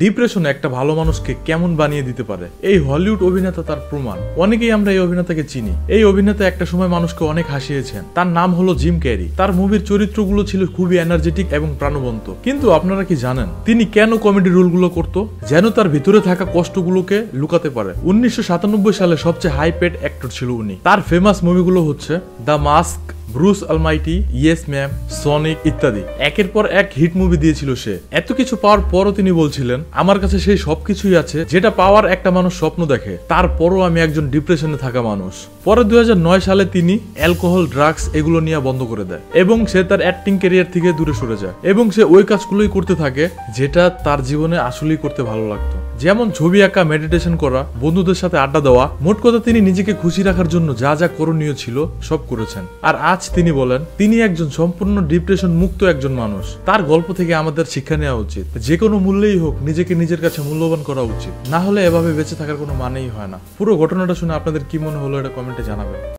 Depression একটা ভালো মানুষকে কেমন বানিয়ে দিতে পারে এই হলিউড অভিনেতা তার প্রমাণ। অনেকেই আমরা এই অভিনেতাকে চিনি। এই অভিনেতা একটা সময় মানুষকে অনেক হাসিয়েছেন। তার নাম হলো জিম ক্যারি। তার মুভির চরিত্রগুলো ছিল খুবই এনার্জেটিক এবং প্রাণবন্ত। কিন্তু আপনারা কি জানেন তিনি কেন কমেডি রোলগুলো করত? যেন তার ভিতরে থাকা কষ্টগুলোকে লুকাতে পারে। 1997 সালে সবচেয়ে হাই পেড অ্যাক্টর ছিল উনি। তার ফেমাস মুভিগুলো হচ্ছে the mask, Bruce Almighty, yes ma'am, Sonic ইত্যাদি। একের পর এক হিট মুভি দিয়েছিল সে। এত কিছু পাওয়ার পরও তিনি বলছিলেন, আমার কাছে সেই সবকিছুই আছে যেটা পাওয়ার একটা মানুষ স্বপ্ন দেখে, তারপরও আমি একজন ডিপ্রেশনে থাকা মানুষ। পরে 2009 সালে তিনি অ্যালকোহল, ড্রাগস এগুলো নিয়ে বন্ধ করে দেয় এবং সে তার অ্যাক্টিং ক্যারিয়ার থেকে দূরে সরে যায় এবং সে ওই কাজগুলোই করতে থাকে যেটা তার জীবনে আসলেই করতে ভালো লাগতো, যেমন ছবি আঁকা, মেডিটেশন করা, বন্ধুদের সাথে আড্ডা দেওয়া। মোট কথা তিনি নিজেকে খুশি রাখার জন্য যা যা করণীয় ছিল সব করেছেন। আর আজ তিনি বলেন তিনি একজন সম্পূর্ণ ডিপ্রেশন মুক্ত একজন মানুষ। তার গল্প থেকে আমাদের শিক্ষা নেওয়া উচিত, যে কোনো মূল্যেই হোক নিজেকে নিজের কাছে মূল্যবান করা উচিত, না হলে এভাবে বেঁচে থাকার কোনো মানেই হয় না। পুরো ঘটনাটা শুনে আপনাদের কি মনে হলো এটা কমেন্টে জানাবেন।